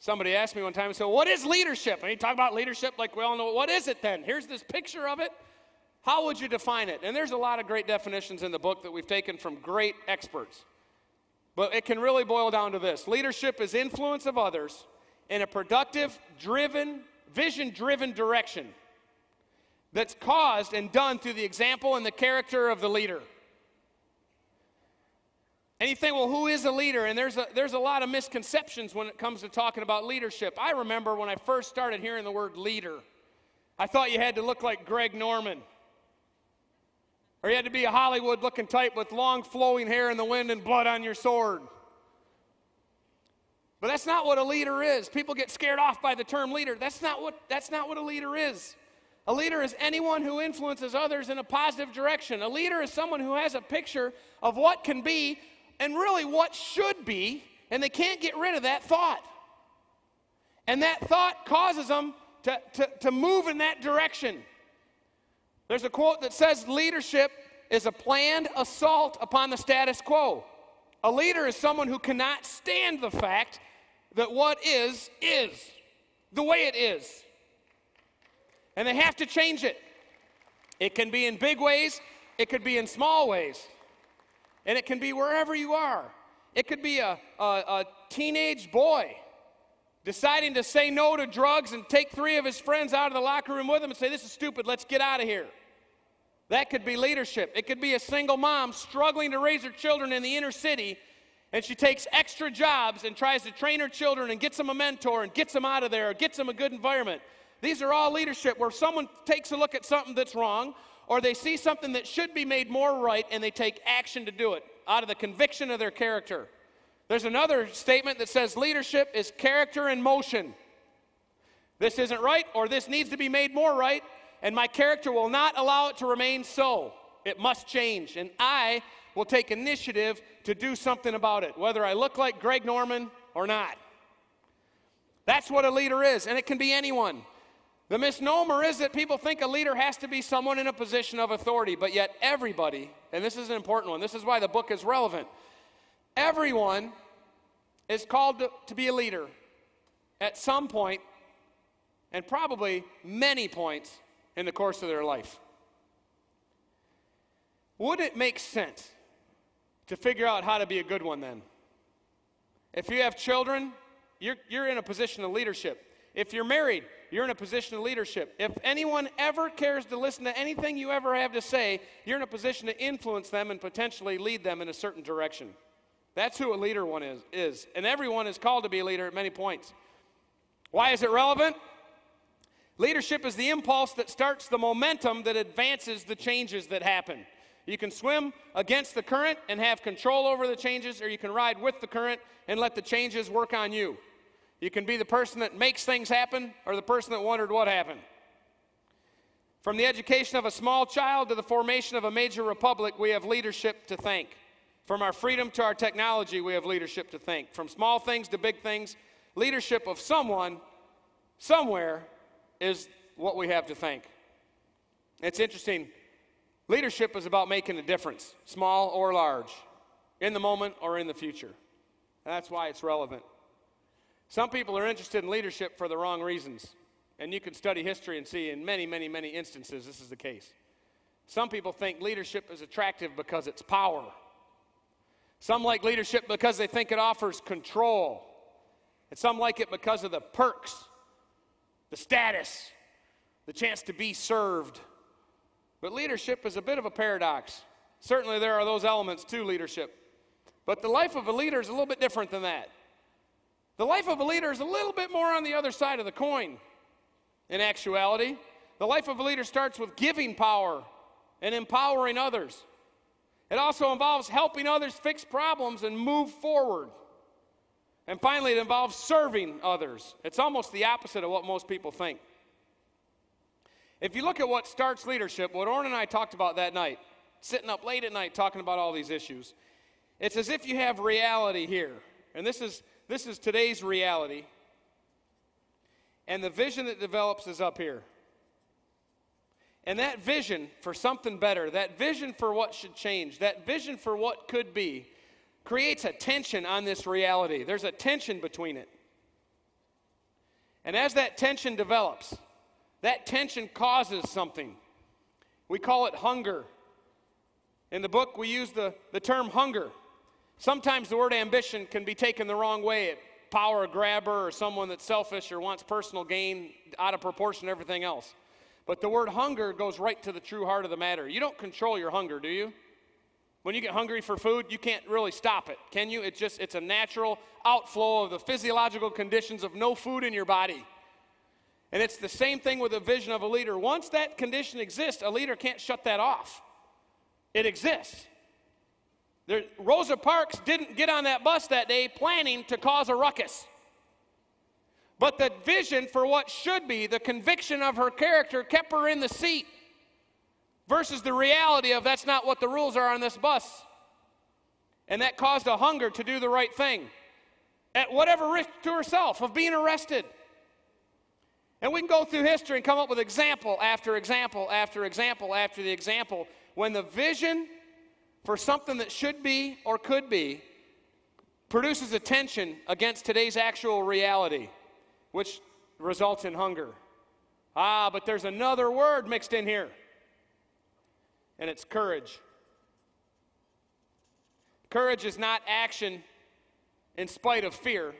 Somebody asked me one time, so what is leadership? And you talk about leadership like we all know. What is it then? Here's this picture of it. How would you define it? And there's a lot of great definitions in the book that we've taken from great experts. But it can really boil down to this. Leadership is influence of others in a productive, vision-driven direction that's caused and done through the example and the character of the leader. And you think, well, who is a leader? And there's a lot of misconceptions when it comes to talking about leadership. I remember when I first started hearing the word leader, I thought you had to look like Greg Norman. Or you had to be a Hollywood-looking type with long flowing hair in the wind and blood on your sword. But that's not what a leader is. People get scared off by the term leader. That's not what a leader is. A leader is anyone who influences others in a positive direction. A leader is someone who has a picture of what can be and really what should be, and they can't get rid of that thought. And that thought causes them to move in that direction. There's a quote that says, leadership is a planned assault upon the status quo. A leader is someone who cannot stand the fact that what is the way it is. And they have to change it. It can be in big ways, it could be in small ways. And it can be wherever you are. It could be a teenage boy deciding to say no to drugs and take 3 of his friends out of the locker room with him and say, this is stupid, let's get out of here. That could be leadership. It could be a single mom struggling to raise her children in the inner city, and she takes extra jobs and tries to train her children and gets them a mentor and gets them out of there or gets them a good environment. These are all leadership where someone takes a look at something that's wrong, or they see something that should be made more right, and they take action to do it out of the conviction of their character. There's another statement that says leadership is character in motion. This isn't right, or this needs to be made more right, and my character will not allow it to remain so. It must change, and I will take initiative to do something about it, whether I look like Greg Norman or not. That's what a leader is, and it can be anyone. The misnomer is that people think a leader has to be someone in a position of authority, but yet everybody, and this is an important one, this is why the book is relevant, everyone is called to be a leader at some point, and probably many points in the course of their life. Would it make sense to figure out how to be a good one then? If you have children, you're in a position of leadership. If you're married, you're in a position of leadership. If anyone ever cares to listen to anything you ever have to say, you're in a position to influence them and potentially lead them in a certain direction. That's who a leader one is. And everyone is called to be a leader at many points. Why is it relevant? Leadership is the impulse that starts the momentum that advances the changes that happen. You can swim against the current and have control over the changes, or you can ride with the current and let the changes work on you. You can be the person that makes things happen or the person that wondered what happened. From the education of a small child to the formation of a major republic, we have leadership to thank. From our freedom to our technology, we have leadership to thank. From small things to big things, leadership of someone, somewhere, is what we have to thank. It's interesting. Leadership is about making a difference, small or large, in the moment or in the future. And that's why it's relevant. Some people are interested in leadership for the wrong reasons. And you can study history and see in many, many, many instances this is the case. Some people think leadership is attractive because it's power. Some like leadership because they think it offers control. And some like it because of the perks, the status, the chance to be served. But leadership is a bit of a paradox. Certainly there are those elements to leadership. But the life of a leader is a little bit different than that. The life of a leader is a little bit more on the other side of the coin. In actuality, the life of a leader starts with giving power and empowering others. It also involves helping others fix problems and move forward. And finally, it involves serving others. It's almost the opposite of what most people think. If you look at what starts leadership, what Orrin and I talked about that night, sitting up late at night talking about all these issues, it's as if you have reality here. And this is today's reality. And the vision that develops is up here. And that vision for something better, that vision for what should change, that vision for what could be, creates a tension on this reality. There's a tension between it. And as that tension develops, that tension causes something. We call it hunger. In the book, we use the term hunger. Sometimes the word ambition can be taken the wrong way. Power grabber or someone that's selfish or wants personal gain out of proportion to everything else. But the word hunger goes right to the true heart of the matter. You don't control your hunger, do you? When you get hungry for food, you can't really stop it, can you? It's a natural outflow of the physiological conditions of no food in your body. And it's the same thing with the vision of a leader. Once that condition exists, a leader can't shut that off. It exists. Rosa Parks didn't get on that bus that day planning to cause a ruckus. But the vision for what should be, the conviction of her character, kept her in the seat versus the reality of that's not what the rules are on this bus. And that caused a hunger to do the right thing at whatever risk to herself of being arrested. And we can go through history and come up with example after example after example after the example when the vision for something that should be or could be produces a tension against today's actual reality, which results in hunger. But there's another word mixed in here, and it's courage. Courage is not action in spite of fear.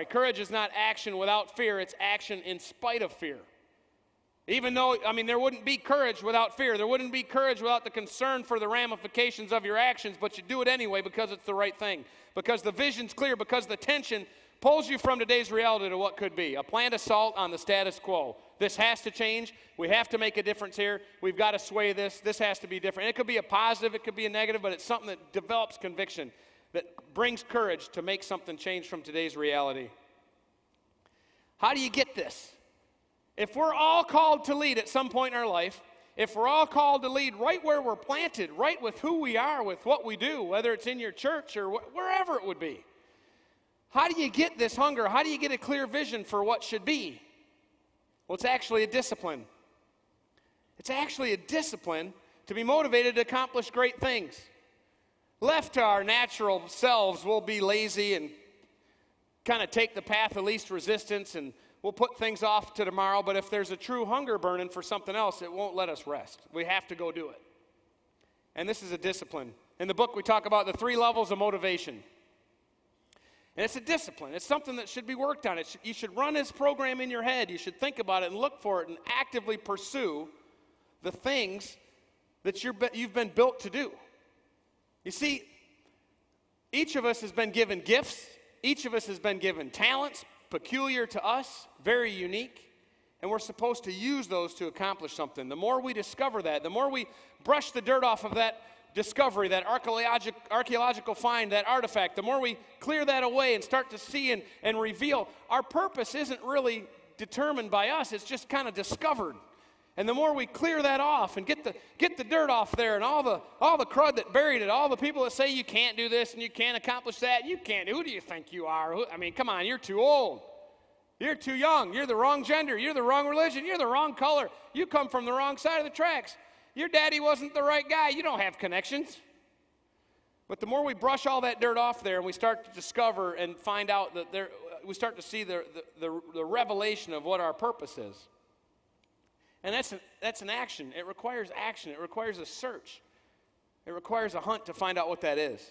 Courage is not action without fear, it's action in spite of fear. Even though, there wouldn't be courage without fear. There wouldn't be courage without the concern for the ramifications of your actions, but you do it anyway because it's the right thing. Because the vision's clear, because the tension pulls you from today's reality to what could be. A planned assault on the status quo. This has to change. We have to make a difference here. We've got to sway this. This has to be different. It could be a positive, it could be a negative, but it's something that develops conviction, that brings courage to make something change from today's reality. How do you get this? If we're all called to lead at some point in our life, if we're all called to lead right where we're planted, right with who we are, with what we do, whether it's in your church or wherever it would be, how do you get this hunger? How do you get a clear vision for what should be? Well, it's actually a discipline. It's actually a discipline to be motivated to accomplish great things. Left to our natural selves, we'll be lazy and kind of take the path of least resistance, and we'll put things off to tomorrow. But if there's a true hunger burning for something else, it won't let us rest. We have to go do it. And this is a discipline. In the book, we talk about the 3 levels of motivation. And it's a discipline. It's something that should be worked on. You should run this program in your head. You should think about it and look for it and actively pursue the things that you've been built to do. You see, each of us has been given gifts. Each of us has been given talents, peculiar to us, very unique, and we're supposed to use those to accomplish something. The more we discover that, the more we brush the dirt off of that discovery, that archaeological find, that artifact, the more we clear that away and start to see and reveal, our purpose isn't really determined by us, it's just kind of discovered. And the more we clear that off and get the dirt off there and all the crud that buried it, all the people that say you can't do this and you can't accomplish that, you can't. Who do you think you are? Come on, you're too old. You're too young. You're the wrong gender. You're the wrong religion. You're the wrong color. You come from the wrong side of the tracks. Your daddy wasn't the right guy. You don't have connections. But the more we brush all that dirt off there and we start to discover and find out that we start to see the revelation of what our purpose is. And that's an action. It requires action. It requires a search. It requires a hunt to find out what that is.